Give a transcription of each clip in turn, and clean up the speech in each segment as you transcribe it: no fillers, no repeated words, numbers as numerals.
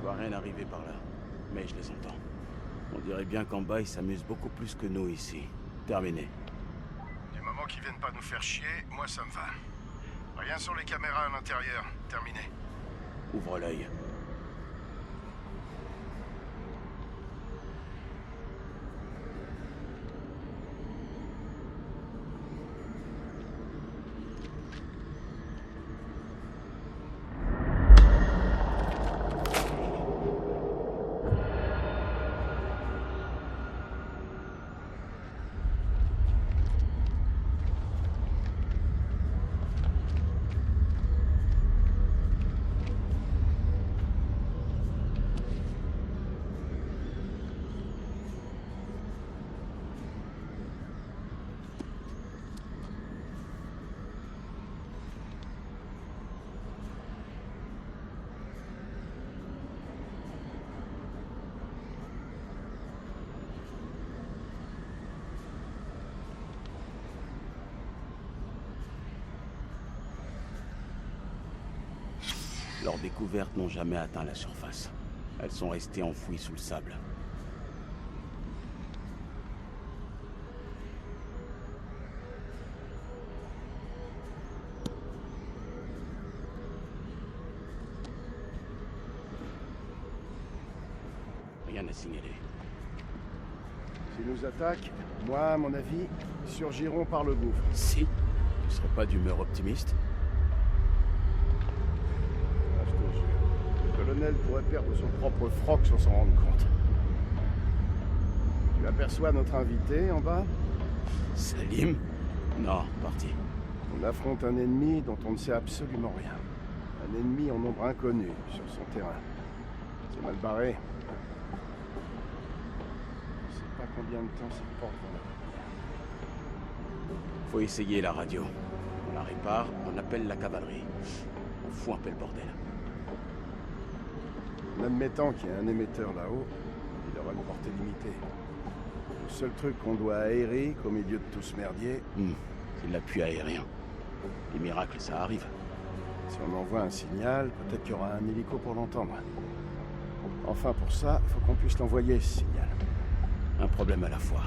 vois rien arriver par là, mais je les entends. On dirait bien qu'en bas, ils s'amusent beaucoup plus que nous ici. Terminé. Du moment qu'ils viennent pas nous faire chier, moi ça me va. Rien sur les caméras à l'intérieur. Terminé. Ouvre l'œil. Leurs découvertes n'ont jamais atteint la surface. Elles sont restées enfouies sous le sable. Rien à signaler. S'ils nous attaquent, moi, à mon avis, ils surgiront par le gouffre. Si? Tu serais pas d'humeur optimiste? Ah, je te jure. Le colonel pourrait perdre son propre froc sans s'en rendre compte. Tu aperçois notre invité en bas? Salim? Non, parti. On affronte un ennemi dont on ne sait absolument rien. Un ennemi en nombre inconnu sur son terrain. C'est mal barré. Je sais pas combien de temps cette porte va la Faut essayer la radio. On la répare, on appelle la cavalerie. On fout un peu le bordel. En admettant qu'il y a un émetteur là-haut, il aura une portée limitée. Le seul truc qu'on doit aérer qu'au milieu de tout ce merdier, c'est l'appui aérien. Les miracles, ça arrive. si on envoie un signal, peut-être qu'il y aura un hélico pour l'entendre. Enfin, pour ça, il faut qu'on puisse l'envoyer, ce signal. Un problème à la fois.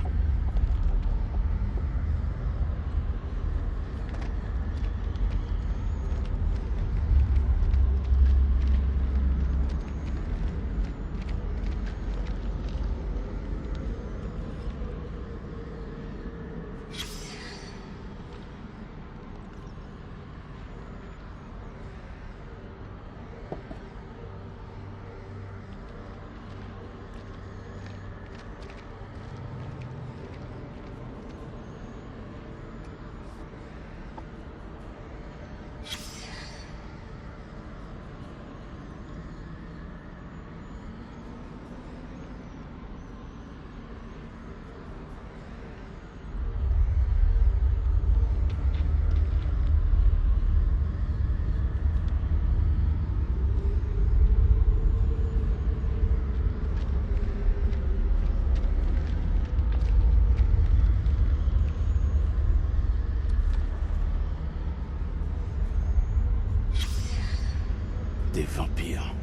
Des vampires.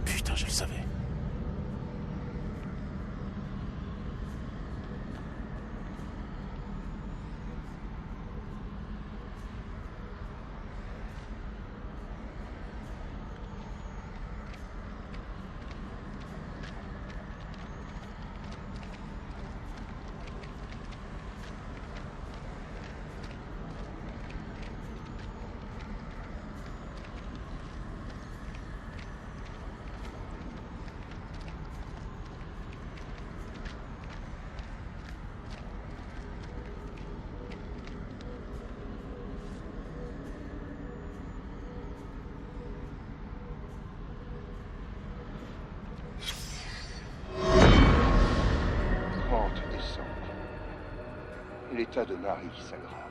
Putain, je le savais. L'état de Marie s'aggrave.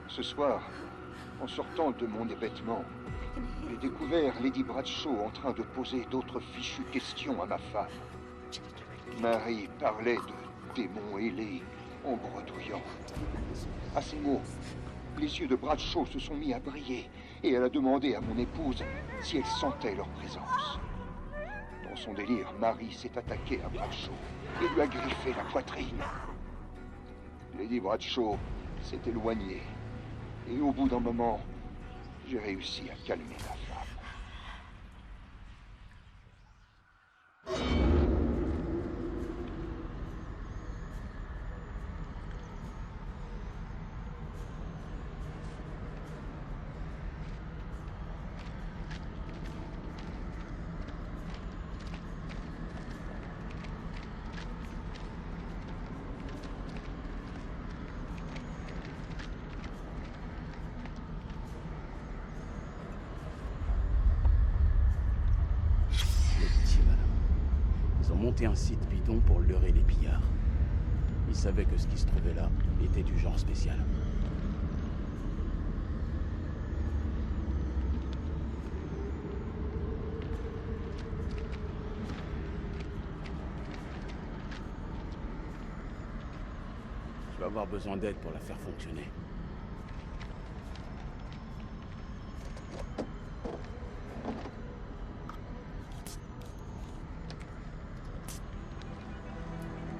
Ce soir, en sortant de mon hébétement, j'ai découvert Lady Bradshaw en train de poser d'autres fichues questions à ma femme. Marie parlait de démons ailés en bredouillant. À ces mots, les yeux de Bradshaw se sont mis à briller et elle a demandé à mon épouse si elle sentait leur présence. Dans son délire, Marie s'est attaquée à Bradshaw et lui a griffé la poitrine. Lady Bradshaw s'est éloignée, et au bout d'un moment, j'ai réussi à calmer la femme. Un site bidon pour leurrer les pillards. Ils savaient que ce qui se trouvait là était du genre spécial. Je vais avoir besoin d'aide pour la faire fonctionner.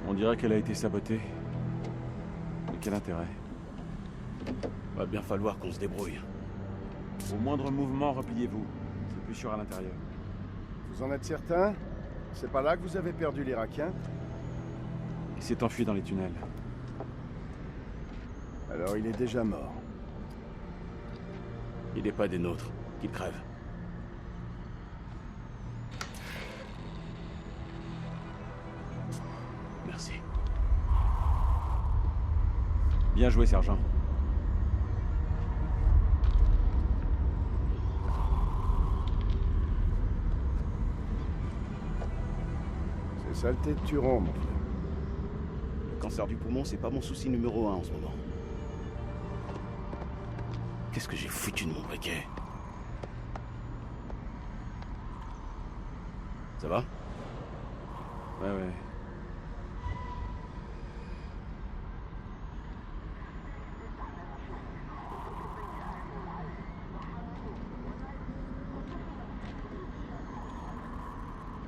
On dirait qu'elle a été sabotée. Mais quel intérêt? Va bien falloir qu'on se débrouille. Au moindre mouvement, repliez-vous. C'est plus sûr à l'intérieur. Vous en êtes certain? C'est pas là que vous avez perdu l'Irakien? Il s'est enfui dans les tunnels. Alors il est déjà mort. Il n'est pas des nôtres. Qu'il crève. Merci. Bien joué, sergent. C'est saleté de Turon, mon vieux. Le cancer du poumon, c'est pas mon souci numéro 1 en ce moment. Qu'est-ce que j'ai foutu de mon briquet? Ça va? Ouais.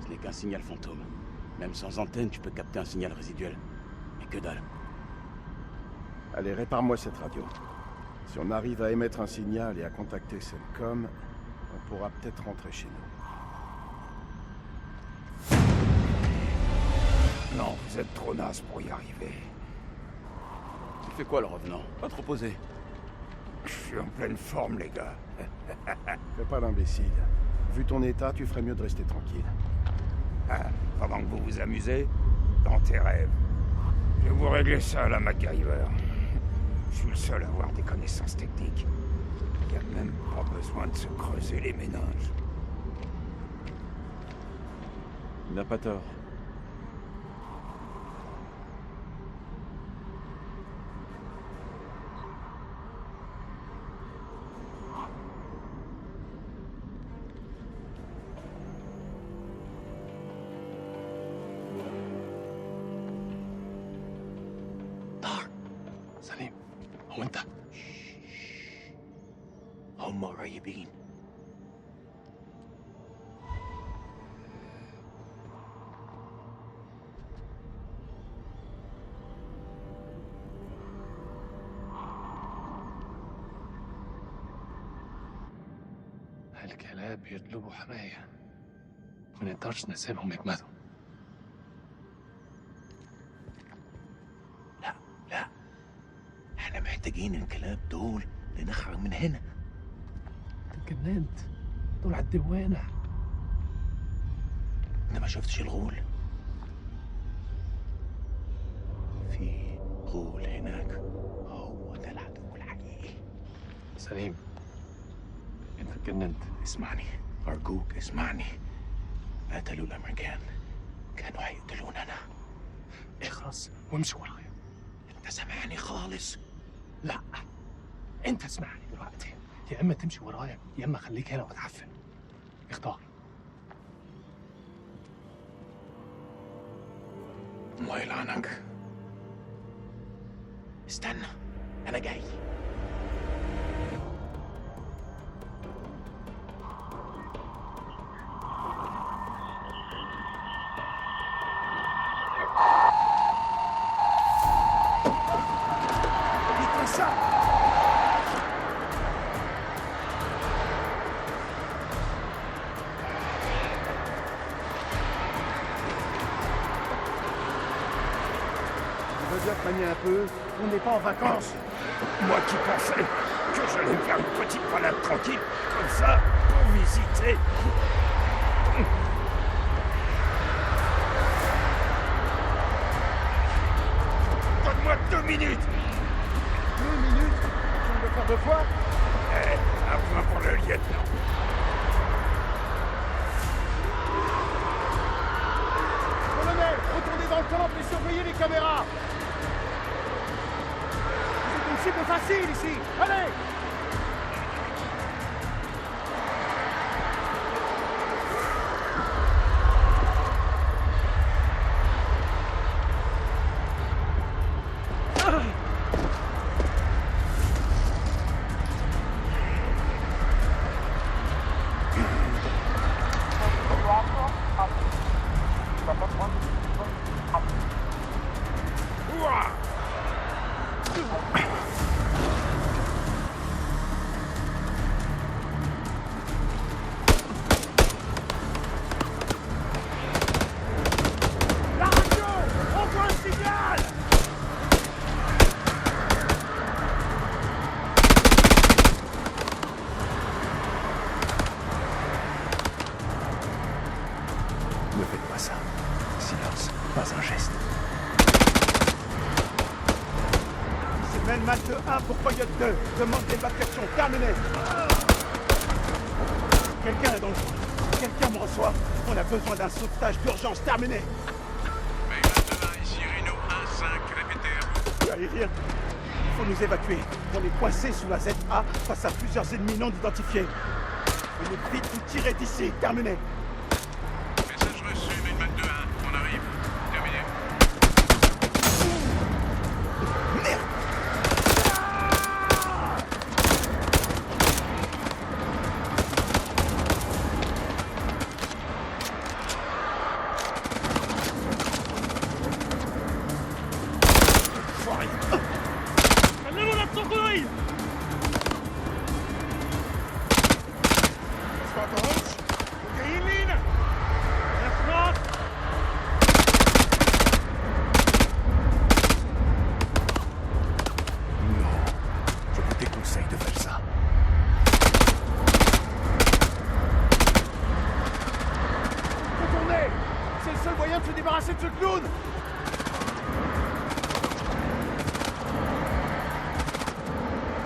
Ce n'est qu'un signal fantôme. Même sans antenne, tu peux capter un signal résiduel. Mais que dalle. Allez, répare-moi cette radio. Si on arrive à émettre un signal et à contacter Cellcom, on pourra peut-être rentrer chez nous. Non, vous êtes trop naze pour y arriver. Tu fais quoi, le revenant? Pas trop posé. Je suis en pleine forme, les gars. Fais pas l'imbécile. Vu ton état, tu ferais mieux de rester tranquille. Ah, pendant que vous vous amusez, dans tes rêves. Je vais vous régler ça à la MacGyver. Je suis le seul à avoir des connaissances techniques. Il n'y a même pas besoin de se creuser les méninges. Il n'a pas tort. Salim, هو انت؟ هم قريبين. الكلاب بيطلبوا حماية. ما نقدرش نسيبهم يجمدوا. لا احنا محتاجين الكلاب دول لنخرج من هنا. انت اتجننت. دول على الدوانة. انت ما شفتش الغول؟ في غول هناك، هو ده العدو الحقيقي. سليم، انت اتجننت. اسمعني ارجوك اسمعني. قتلوا الامريكان، كانوا هيقتلوننا. اخرس وامشي ورايا. انت سامعني خالص؟ لا، انت اسمعني دلوقتي. يا اما تمشي ورايا يا اما خليك هنا وتعفن. اختار. الله يلعنك. استنى، انا جاي. bien te manier un peu. On n'est pas en vacances. Moi qui pensais que j'allais faire une petite balade tranquille, comme ça, pour visiter. Donne-moi 2 minutes. 2 minutes? Tu veux le faire 2 fois? Un point pour le lieutenant. Colonel, retournez dans le temple et surveillez les caméras. C'est une cible facile ici. Allez! Ne faites pas ça. Silence, pas un geste. C'est Melman 1 pour Coyote 2. Demande d'évacuation. Terminé. Quelqu'un est dans le coin. Quelqu'un me reçoit. On a besoin d'un sauvetage d'urgence. Terminé. Melman 1 ici, Rhino 1-5, répétez à vous. Aérien, il faut nous évacuer. On est coincés sous la ZA face à plusieurs ennemis non identifiés. Veuillez vite nous tirer d'ici. Terminé. Message reçu, Melman 2-1, on arrive. Terminé. Je vous déconseille de faire ça. Retournez. C'est le seul moyen de se débarrasser de ce clown.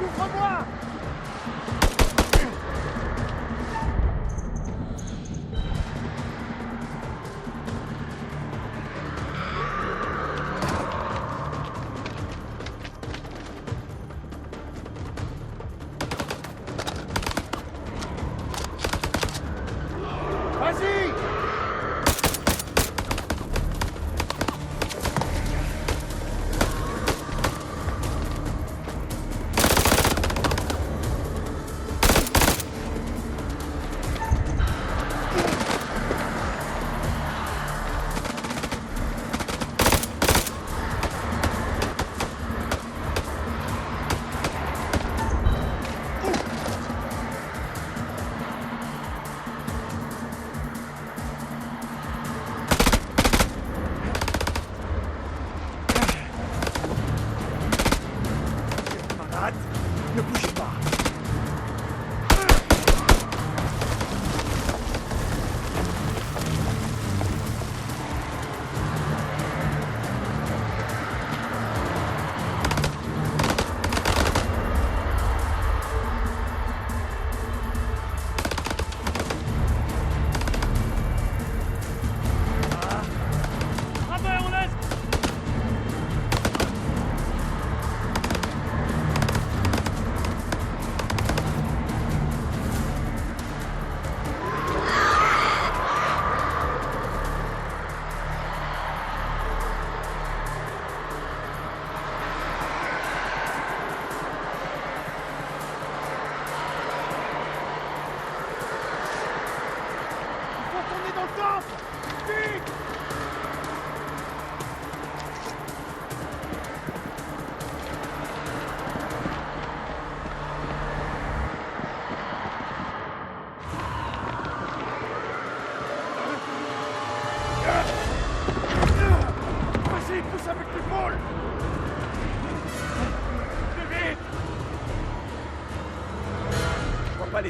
Ouvre-moi. Vas-y.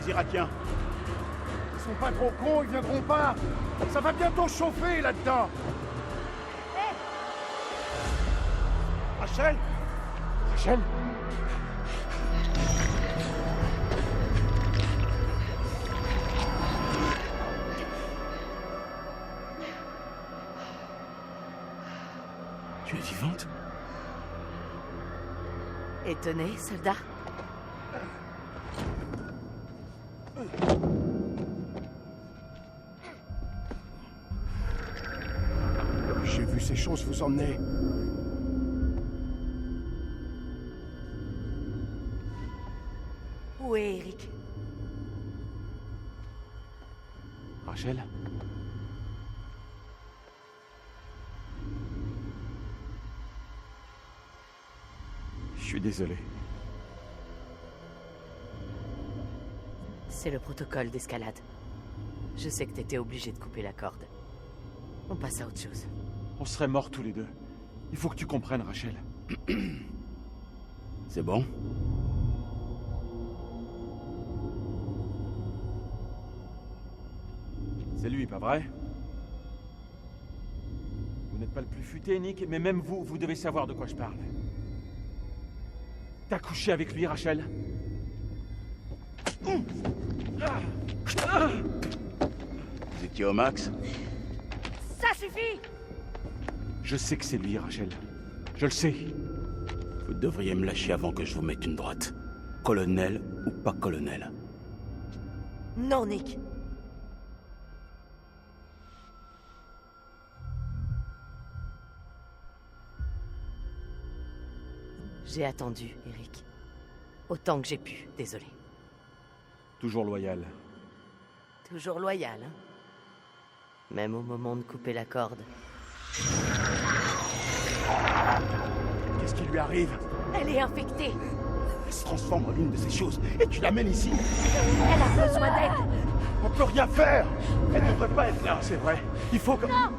les Irakiens. Ils sont pas trop cons, ils viendront pas. Ça va bientôt chauffer là-dedans. Rachel Rachel? Tu es vivante? Étonné, soldat? J'ai vu ces choses vous emmener. Où est Eric? Rachel? Je suis désolé. C'est le protocole d'escalade. Je sais que t'étais obligé de couper la corde. On passe à autre chose. On serait morts tous les deux. Il faut que tu comprennes, Rachel. C'est bon? C'est lui, pas vrai? Vous n'êtes pas le plus futé, Nick, mais même vous, vous devez savoir de quoi je parle. T'as couché avec lui, Rachel? Vous étiez au max? Ça suffit! Je sais que c'est lui, Rachel. Je le sais. Vous devriez me lâcher avant que je vous mette une droite. Colonel ou pas colonel. Non, Nick. J'ai attendu, Eric. Autant que j'ai pu, désolé. Toujours loyal. Toujours loyal, hein? Même au moment de couper la corde. Qu'est-ce qui lui arrive? Elle est infectée! Elle se transforme en l'une de ces choses et tu l'amènes ici. Elle a besoin d'aide! On peut rien faire. Elle devrait pas être là, c'est vrai. Il faut que... Non!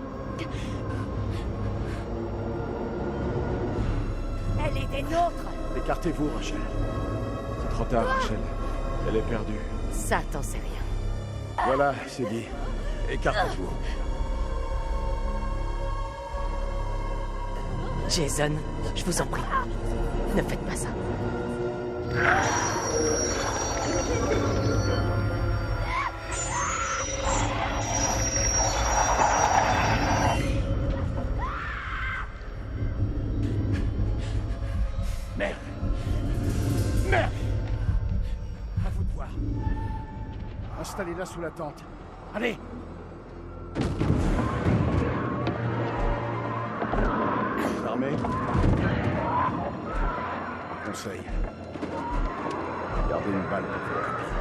Elle est des nôtres! Écartez-vous, Rachel. C'est trop tard, Rachel. Elle est perdue. Ça, t'en sais rien. Voilà, c'est dit. Écartez-vous. Jason, je vous en prie, ne faites pas ça. Merde. Merde. À vous de voir. Installez-la sous la tente. Allez. Armé. Conseil. Gardez une balle pour vos copines.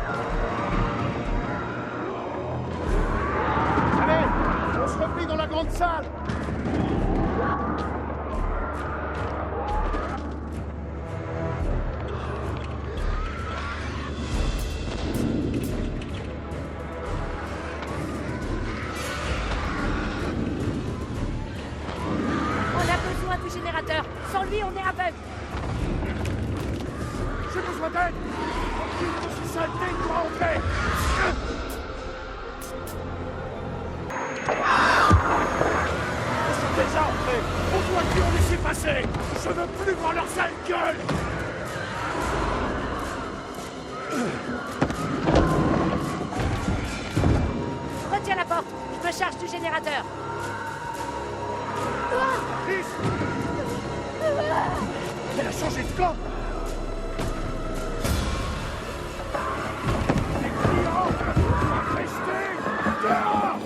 Allez, on se replie dans la grande salle. Sans lui, on est aveugle. J'ai besoin d'aide. Je suis saleté, il doit entrer. Ils sont déjà entrés. On doit plus en laisser passer. Je veux plus voir leur sale gueule. Retiens la porte. Je me charge du générateur. Elle a changé de camp. Les clients, restez dehors.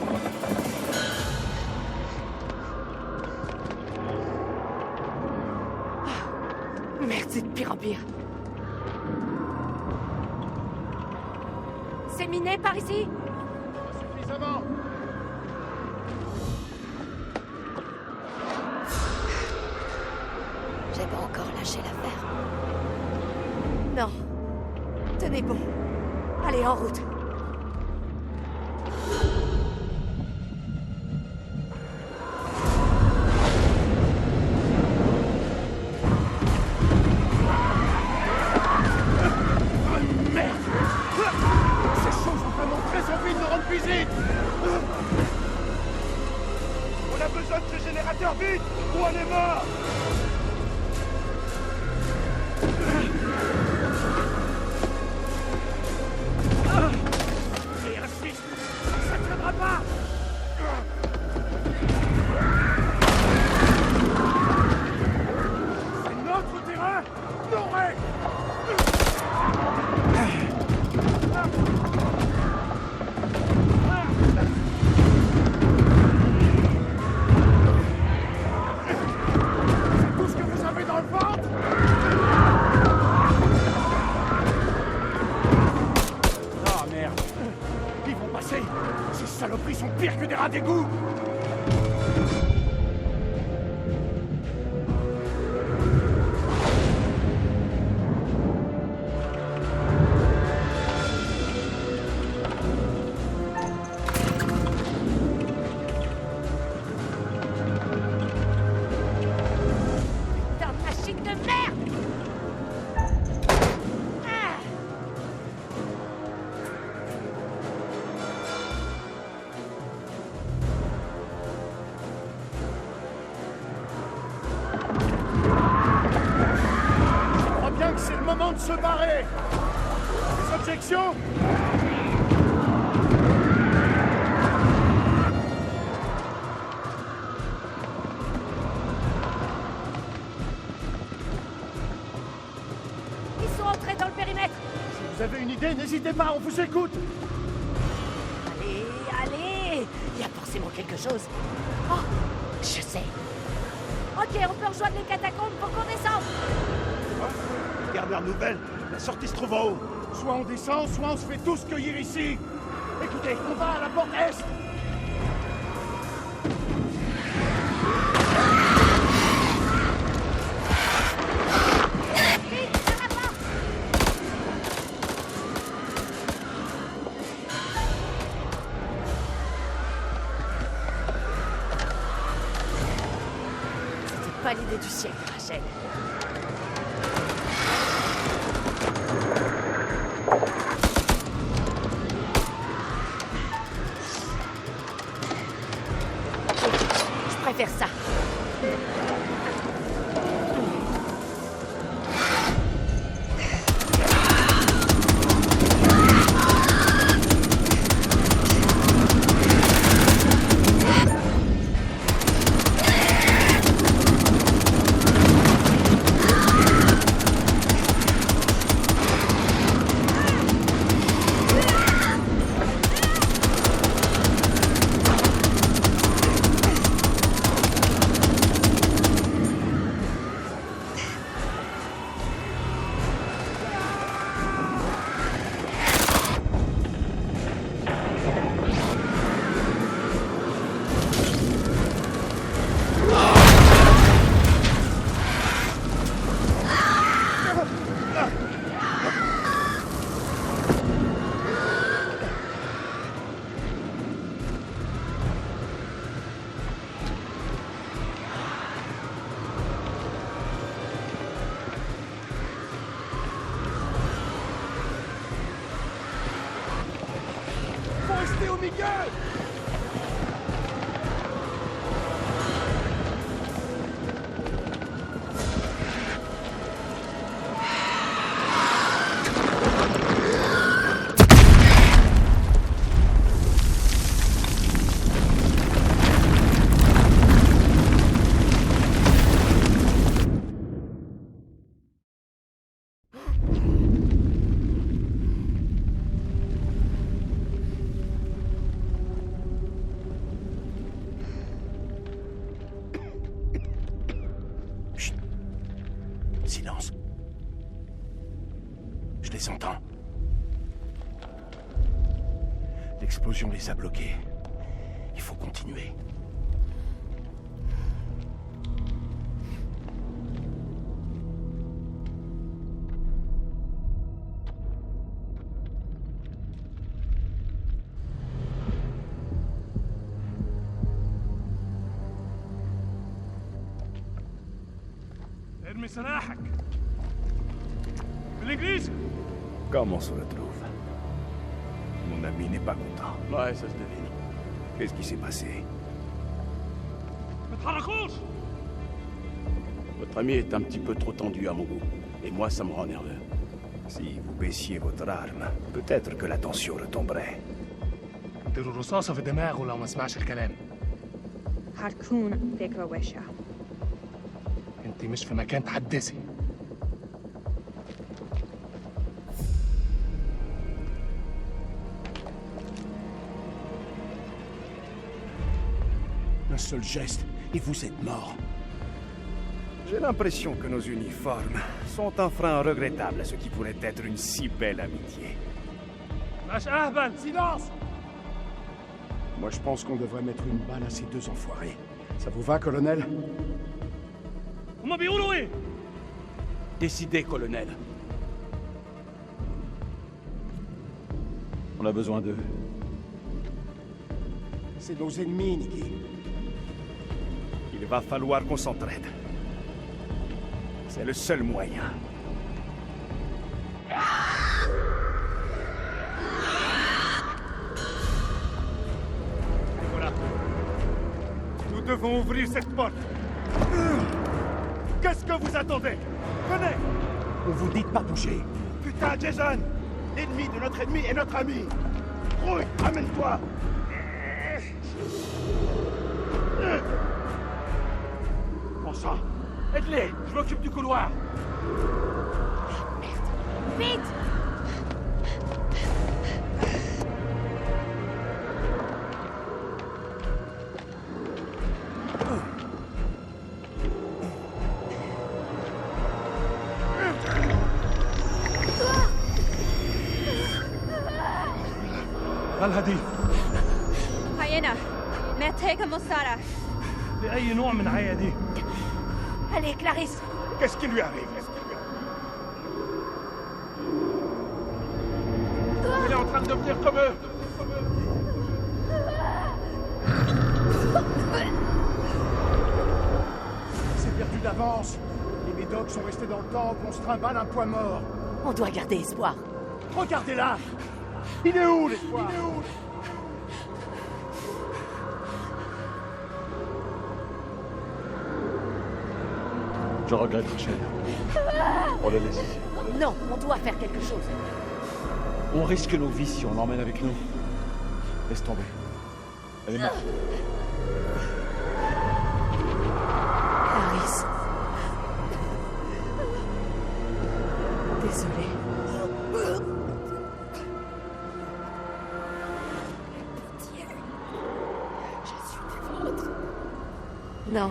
Merde, c'est de pire en pire. C'est miné par ici? Pas suffisamment. J'ai pas encore lâché l'affaire. Non. Tenez bon. Allez, en route. Merde. visite! On a besoin de ce générateur vite, ou on est mort! Et insiste, ça ne tiendra pas! C'est notre terrain, nos règles! C'est tout ce que vous avez dans le ventre? Ah merde! Ils vont passer! Ces saloperies sont pires que des rats d'égout! Putain de machine de merde! Ah! Je crois bien que c'est le moment de se barrer! Des objections? Ils sont entrés dans le périmètre! Si vous avez une idée, n'hésitez pas, on vous écoute! Allez, allez! Il y a forcément quelque chose. Oh, je sais. Ok, on peut rejoindre les catacombes pour qu'on descende. Dernière nouvelle, la sortie se trouve en haut. Soit on descend, soit on se fait tous cueillir ici. Écoutez, on va à la porte est. Vite, vers la porte! C'était pas l'idée du siècle, Rachel. Je préfère ça. Faut rester au milieu. Silence. Je les entends. L'explosion les a bloqués. Il faut continuer. ارمي سلاحك بالانجليزي. Comment on la trouve? Mon Mon ami n'est pas content. Ouais, ça se devine. Qu'est-ce qui s'est passé? Votre ami est un petit peu trop tendu à mon goût. Et moi, ça me rend nerveux. Si vous baissiez votre arme, peut-être que la tension retomberait. اديله رصاصة في دماغه لو ما سمعش الكلام. هتكون فكرة وحشة. انت مش في مكان تحدثي. Un seul geste, et vous êtes mort. J'ai l'impression que nos uniformes sont un frein regrettable à ce qui pourrait être une si belle amitié. Silence! Moi, je pense qu'on devrait mettre une balle à ces deux enfoirés. Ça vous va, colonel? Décidez, colonel. On a besoin d'eux. C'est nos ennemis, Nikki. Il va falloir qu'on s'entraide. C'est le seul moyen. Voilà. Nous devons ouvrir cette porte. Qu'est-ce que vous attendez? Venez! On vous dit de pas bouger. Putain, Jason! L'ennemi de notre ennemi est notre ami! Rouille, amène-toi! Bon sang, aide-les, je m'occupe du couloir. Vite! الهدي هينا محتاجة مساعدة. لأي نوع من عيا دي. Allez, Clarisse! Qu'est-ce qui lui arrive? Il est en train de devenir comme eux. C'est perdu d'avance. Les médocs sont restés dans le temps qu'on se trimballe un poids mort. On doit garder espoir. Regardez-là! Il est où, l'espoir? Il est où? Je regrette, Rachel. On la laisse ici. Non, on doit faire quelque chose. On risque nos vies si on l'emmène avec nous. Laisse tomber. Elle est morte. Clarisse. Désolée. Pitié. Je suis des vôtres. Non.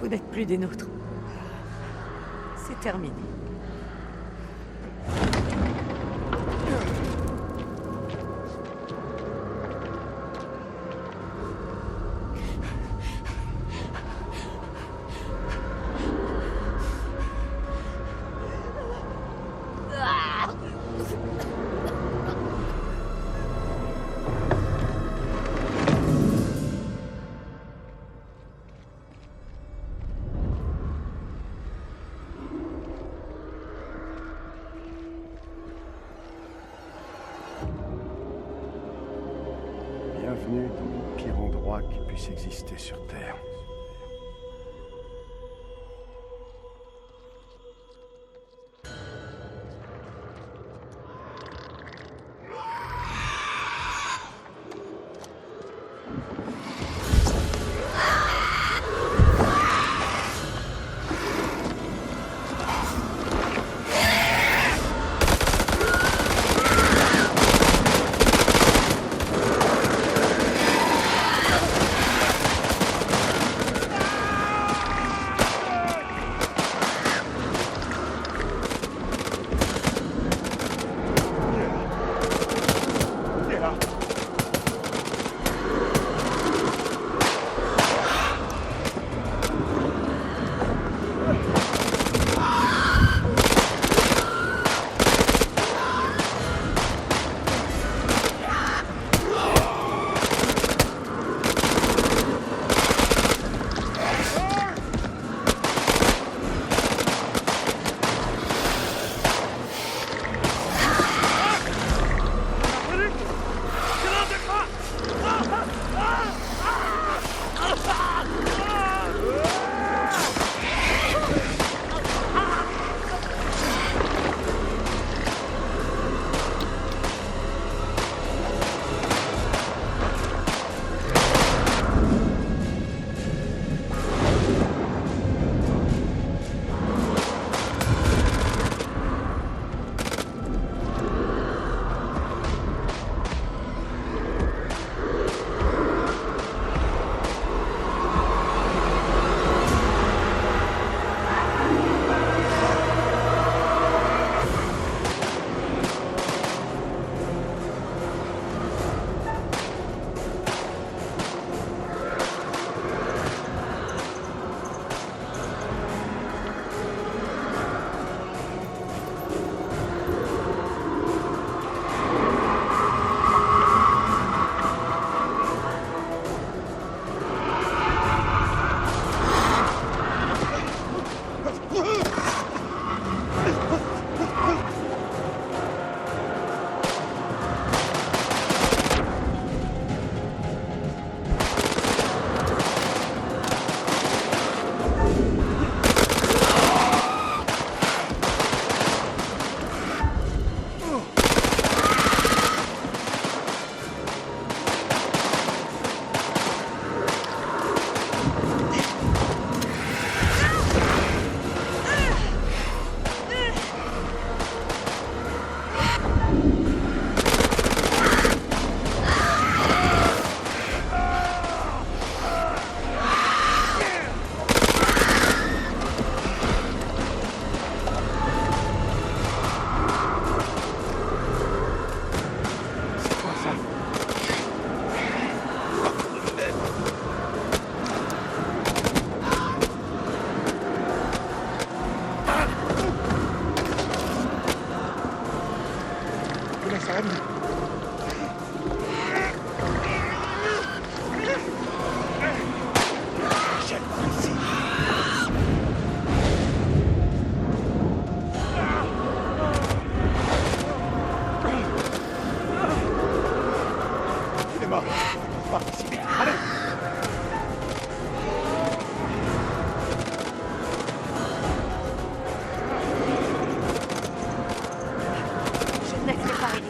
Vous n'êtes plus des nôtres. C'est terminé. Bienvenue dans le pire endroit qui puisse exister sur Terre. Ça va mieux. J'aime pas ici. Il est mort. Par ici. Allez. Je ne laisserai pas Eric.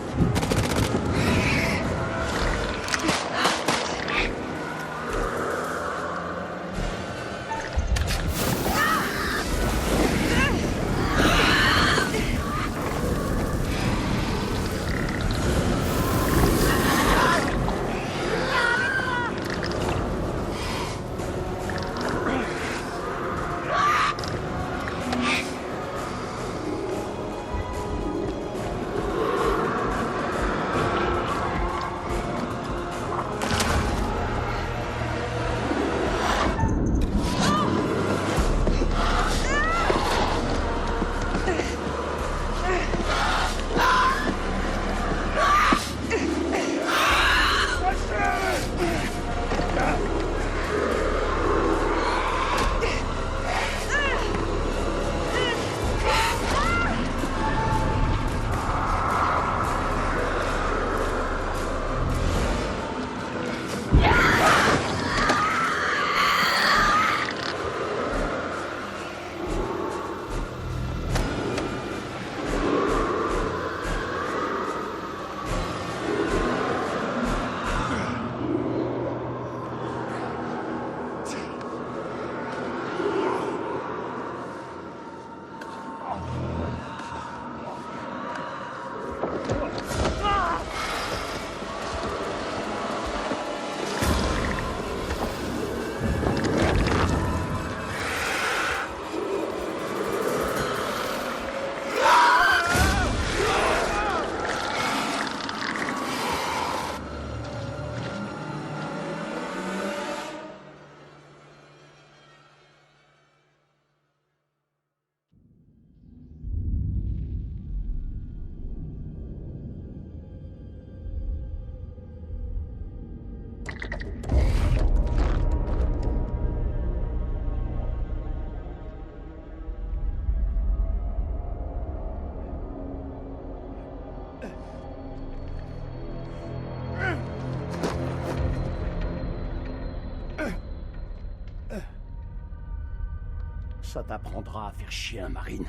Ça t'apprendra à faire chier un marine.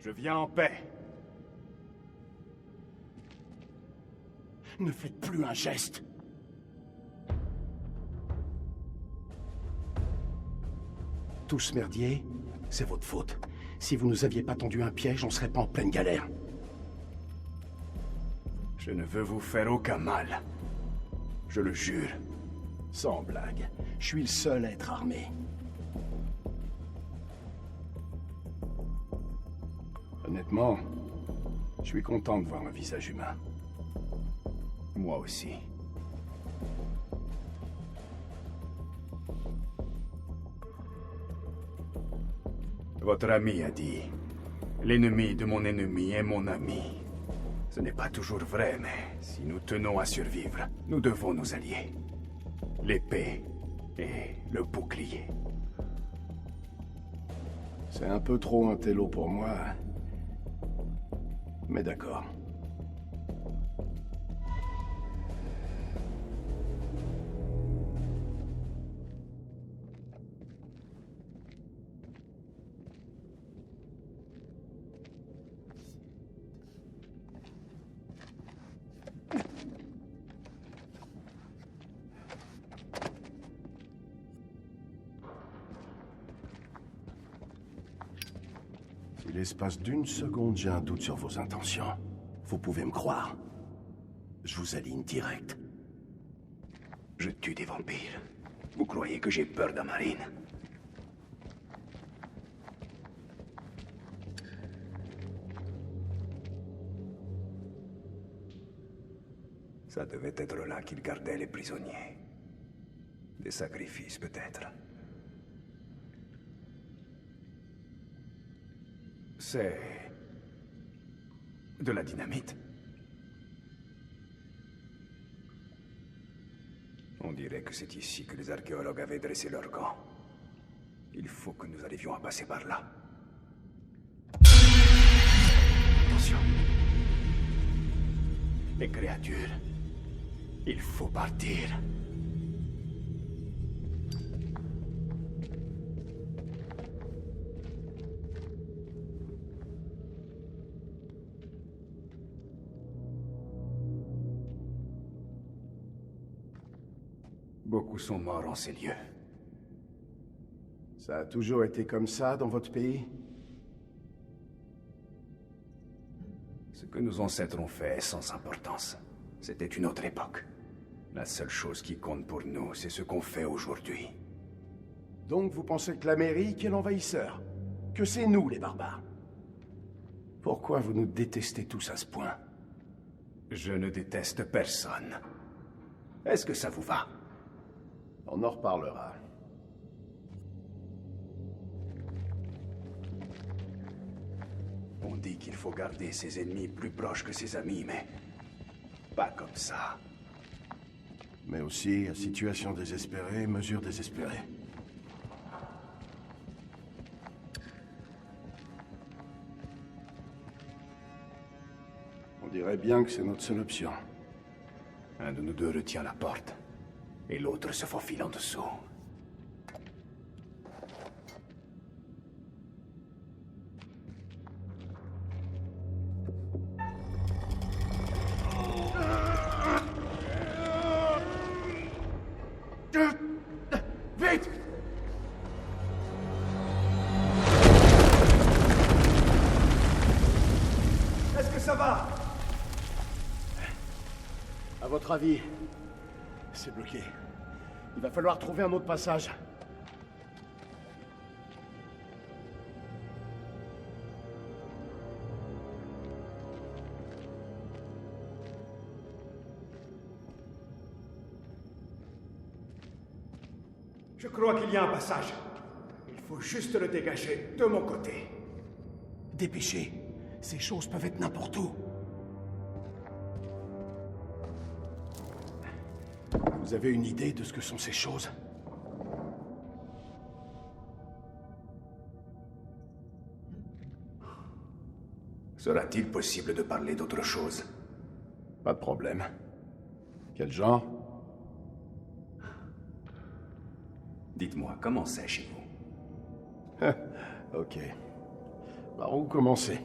Je viens en paix. Ne faites plus un geste. Tout ce merdier, c'est votre faute. Si vous nous aviez pas tendu un piège, on serait pas en pleine galère. Je ne veux vous faire aucun mal. Je le jure. Sans blague, je suis le seul à être armé. Honnêtement, je suis content de voir un visage humain. Moi aussi. Votre ami a dit, l'ennemi de mon ennemi est mon ami. Ce n'est pas toujours vrai, mais si nous tenons à survivre, nous devons nous allier. L'épée et le bouclier. C'est un peu trop un télo pour moi. Mais d'accord. Si l'espace d'une seconde j'ai un doute sur vos intentions, vous pouvez me croire. Je vous aligne direct. Je tue des vampires. Vous croyez que j'ai peur d'un marine? Ça devait être là qu'il gardait les prisonniers. Des sacrifices, peut-être. C'est... de la dynamite. On dirait que c'est ici que les archéologues avaient dressé leur camp. Il faut que nous arrivions à passer par là. Attention. Les créatures. Il faut partir. Beaucoup sont morts en ces lieux. Ça a toujours été comme ça dans votre pays? Ce que nos ancêtres ont fait est sans importance. C'était une autre époque. La seule chose qui compte pour nous, c'est ce qu'on fait aujourd'hui. Donc vous pensez que l'Amérique est l'envahisseur? Que c'est nous les barbares? Pourquoi vous nous détestez tous à ce point? Je ne déteste personne. Est-ce que ça vous va? On en reparlera. On dit qu'il faut garder ses ennemis plus proches que ses amis, mais... pas comme ça. Mais aussi, à situation désespérée, mesure désespérée. On dirait bien que c'est notre seule option. Un de nous deux retient la porte, et l'autre se faufile en dessous. Vite! Est-ce que ça va? À votre avis, c'est bloqué. Il va falloir trouver un autre passage. Je crois qu'il y a un passage. Il faut juste le dégager de mon côté. Dépêchez. Ces choses peuvent être n'importe où. Vous avez une idée de ce que sont ces choses? Sera-t-il possible de parler d'autre chose? Pas de problème. Quel genre? Dites-moi, comment c'est chez vous? Ok. Par où commencer?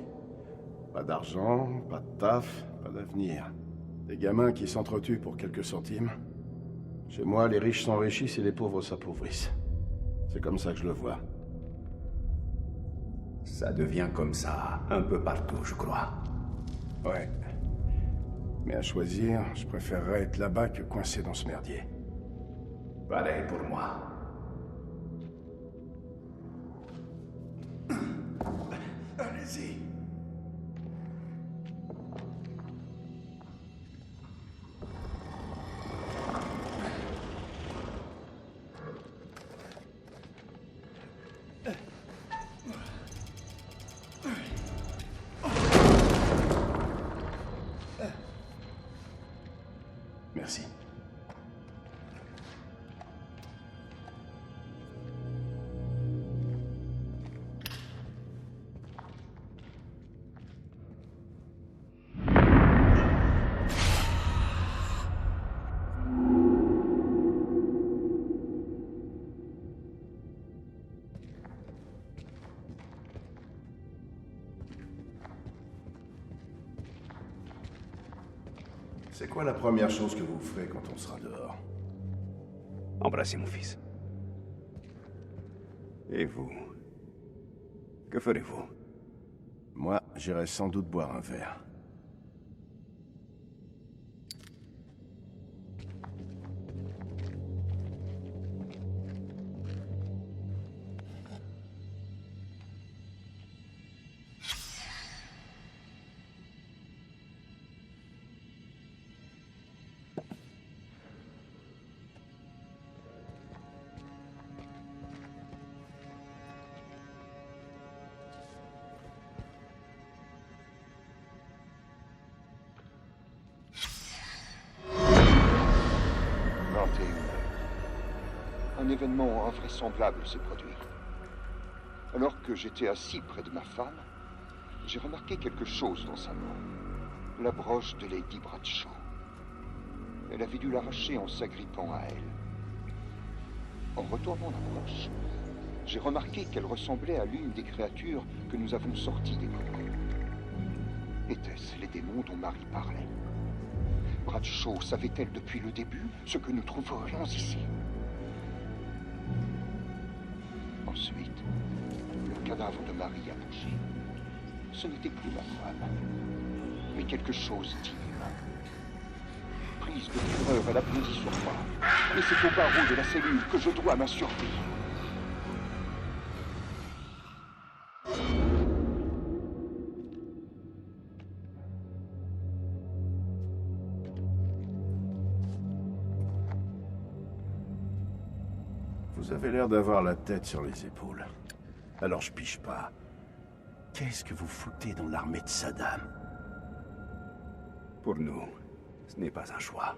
Pas d'argent, pas de taf, pas d'avenir. Des gamins qui s'entretuent pour quelques centimes. Chez moi, les riches s'enrichissent et les pauvres s'appauvrissent. C'est comme ça que je le vois. Ça devient comme ça un peu partout, je crois. Ouais. Mais à choisir, je préférerais être là-bas que coincé dans ce merdier. Pareil pour moi. Allez-y. Merci. C'est quoi la première chose que vous ferez quand on sera dehors? Embrassez mon fils. Et vous? Que ferez-vous? Moi, j'irai sans doute boire un verre. événement invraisemblable s'est produit. Alors que j'étais assis près de ma femme, j'ai remarqué quelque chose dans sa main. La broche de Lady Bradshaw. Elle avait dû l'arracher en s'agrippant à elle. En retournant la broche, j'ai remarqué qu'elle ressemblait à l'une des créatures que nous avons sorties des cocons. Étaient-ce les démons dont Marie parlait? Bradshaw savait-elle depuis le début ce que nous trouverions ici? Ensuite, le cadavre de Marie a bougé. Ce n'était plus ma femme, mais quelque chose d'immense. Prise de terreur, elle a bondi sur moi. Mais c'est au barreau de la cellule que je dois ma survie. Vous avez l'air d'avoir la tête sur les épaules. Alors je piche pas. Qu'est-ce que vous foutez dans l'armée de Saddam? Pour nous, ce n'est pas un choix.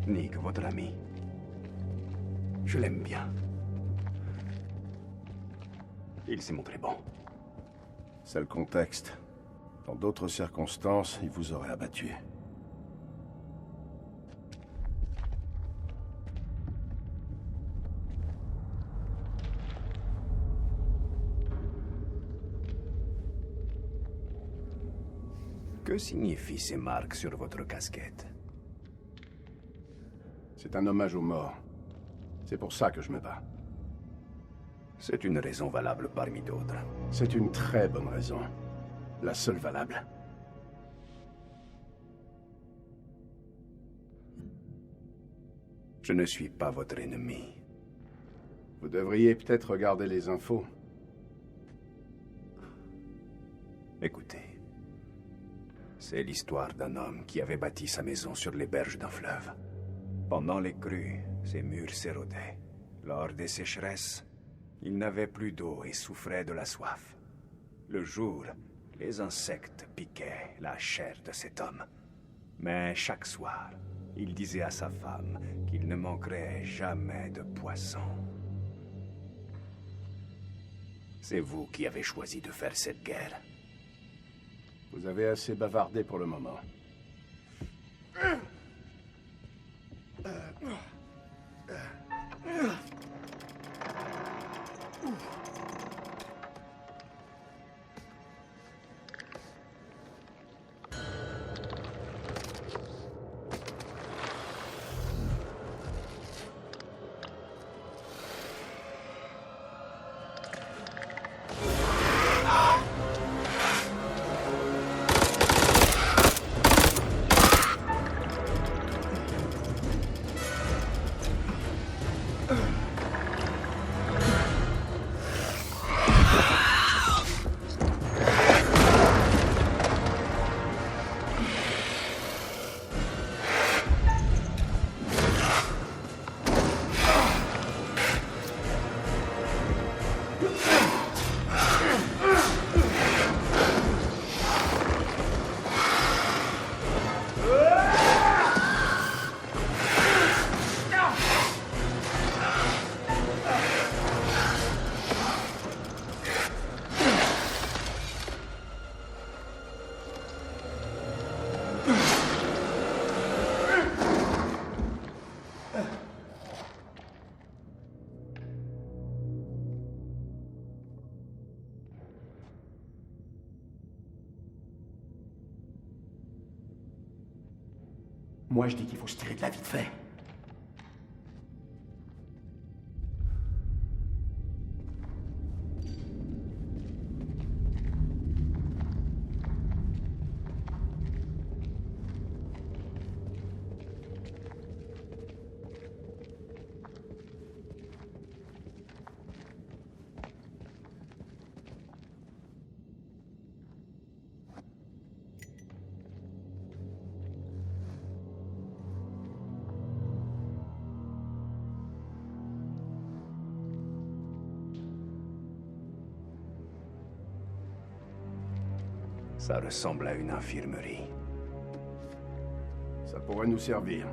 Nick, votre ami. Je l'aime bien. Il s'est montré bon. C'est le contexte. Dans d'autres circonstances, il vous aurait abattu. Que signifient ces marques sur votre casquette? C'est un hommage aux morts. C'est pour ça que je me bats. C'est une raison valable parmi d'autres. C'est une très bonne raison. La seule valable. Je ne suis pas votre ennemi. Vous devriez peut-être regarder les infos. Écoutez. C'est l'histoire d'un homme qui avait bâti sa maison sur les berges d'un fleuve. Pendant les crues, ses murs s'érodaient. Lors des sécheresses, il n'avait plus d'eau et souffrait de la soif. Le jour, les insectes piquaient la chair de cet homme. Mais chaque soir, il disait à sa femme qu'il ne manquerait jamais de poissons. C'est vous qui avez choisi de faire cette guerre. Vous avez assez bavardé pour le moment. Moi, je dis qu'il faut se tirer de la vite fait. Ça ressemble à une infirmerie. Ça pourrait nous servir.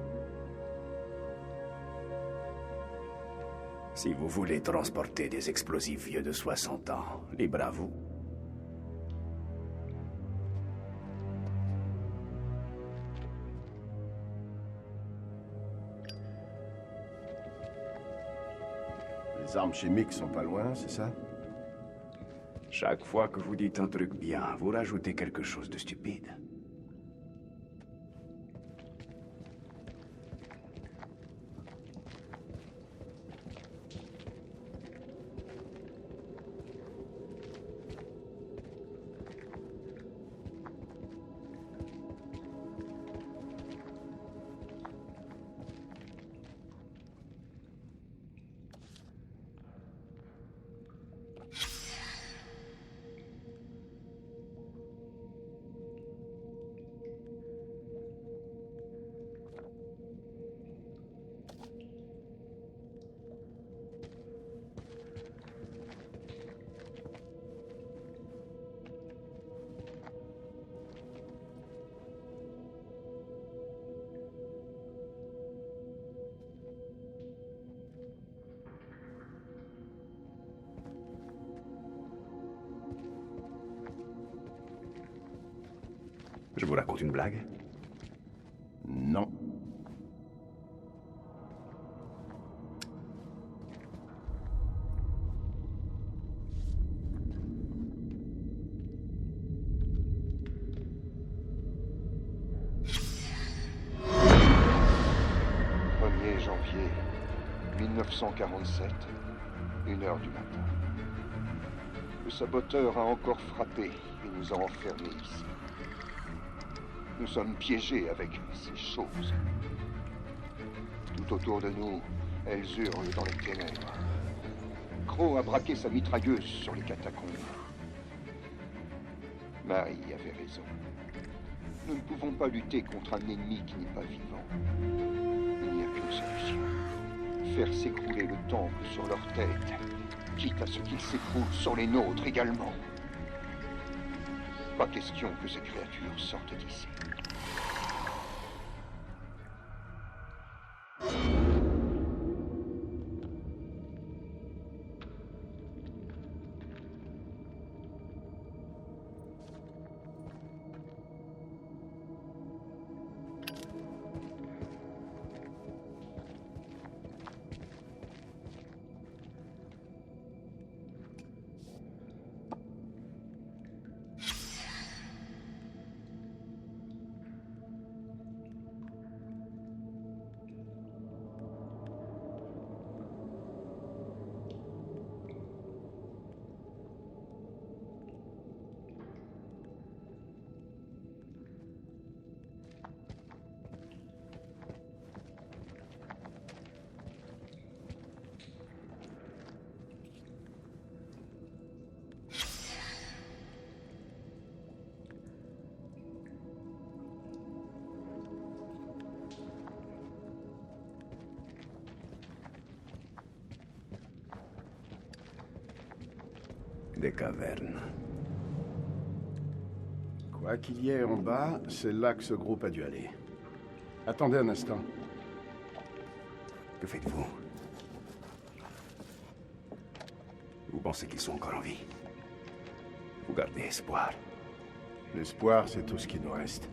Si vous voulez transporter des explosifs vieux de 60 ans, libre à vous. Les armes chimiques sont pas loin, c'est ça? Chaque fois que vous dites un truc bien, vous rajoutez quelque chose de stupide. Je vous raconte une blague? Non. « 1er janvier 1947, 1h du matin. Le saboteur a encore frappé et nous a enfermés ici. Nous sommes piégés avec ces choses. Tout autour de nous, elles hurlent dans les ténèbres. Crow a braqué sa mitrailleuse sur les catacombes. Marie avait raison. Nous ne pouvons pas lutter contre un ennemi qui n'est pas vivant. Il n'y a qu'une solution. Faire s'écrouler le temple sur leur tête, quitte à ce qu'il s'écroule sur les nôtres également. Pas question que ces créatures sortent d'ici. Des cavernes. Quoi qu'il y ait en bas, c'est là que ce groupe a dû aller. Attendez un instant. Que faites-vous? Vous pensez qu'ils sont encore en vie? Vous gardez espoir? L'espoir, c'est tout ce qui nous reste.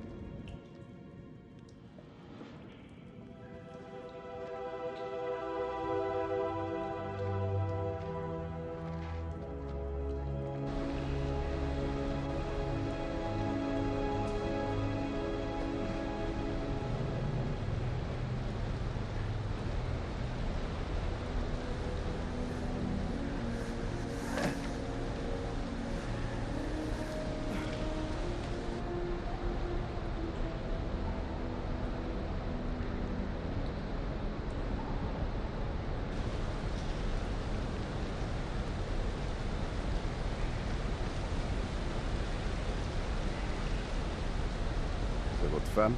C'est votre femme?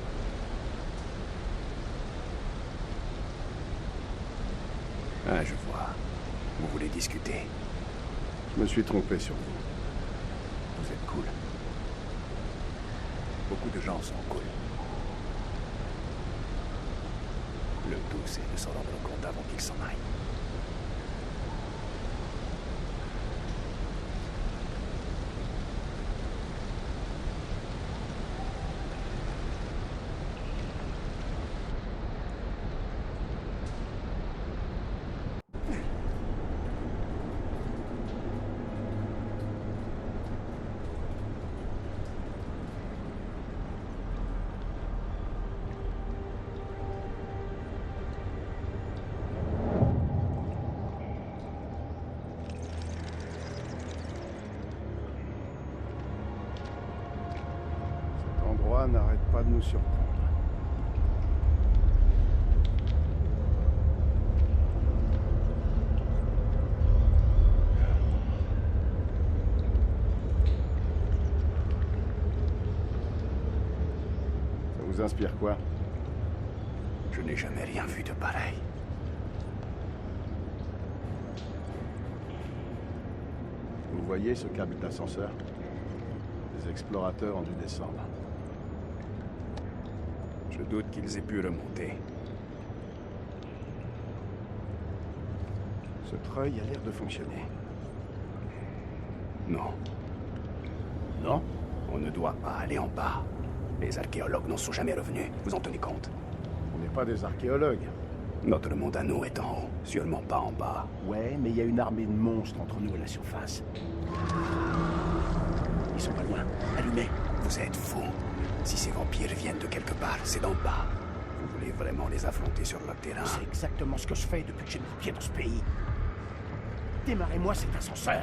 Ah, je vois. Vous voulez discuter? Je me suis trompé sur vous. Vous êtes cool. Beaucoup de gens sont cool. Le tout, c'est de s'en rendre compte avant qu'ils s'en aillent. N'arrête pas de nous surprendre. Ça vous inspire quoi? Je n'ai jamais rien vu de pareil. Vous voyez ce câble d'ascenseur? Les explorateurs ont dû descendre. Je doute qu'ils aient pu remonter. Ce treuil a l'air de fonctionner. Non. Non? On ne doit pas aller en bas. Les archéologues n'en sont jamais revenus. Vous en tenez compte? On n'est pas des archéologues. Notre monde à nous est en haut, sûrement pas en bas. Ouais, mais il y a une armée de monstres entre nous et la surface. Ils sont pas loin. Allumez. Vous êtes fous. Si ces vampires viennent de quelque part, c'est d'en bas. Vous voulez vraiment les affronter sur leur terrain? C'est exactement ce que je fais depuis que j'ai mis le pied dans ce pays. Démarrez-moi cet ascenseur.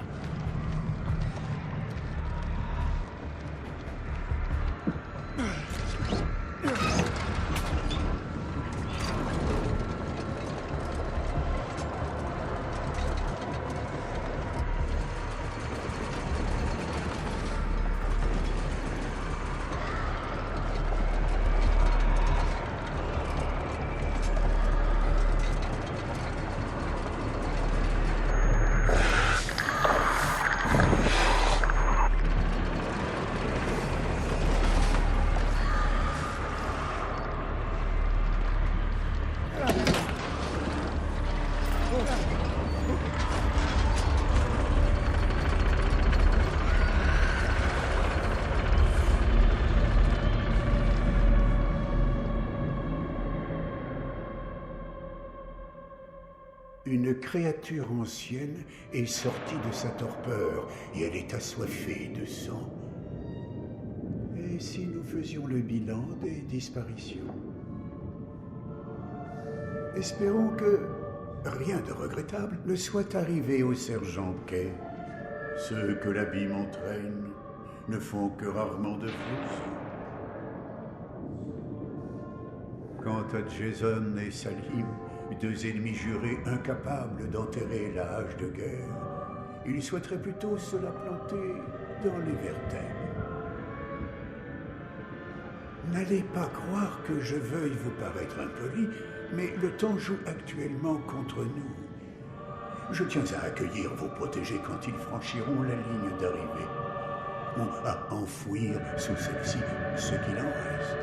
Une créature ancienne est sortie de sa torpeur et elle est assoiffée de sang. Et si nous faisions le bilan des disparitions? Espérons que rien de regrettable ne soit arrivé au sergent Kay. Ceux que l'abîme entraîne ne font que rarement de plus. Quant à Jason et Salim, deux ennemis jurés incapables d'enterrer la hache de guerre, ils souhaiteraient plutôt se la planter dans les vertèbres. N'allez pas croire que je veuille vous paraître impoli, mais le temps joue actuellement contre nous. Je tiens à accueillir vos protégés quand ils franchiront la ligne d'arrivée, ou à enfouir sous celle-ci ce qu'il en reste.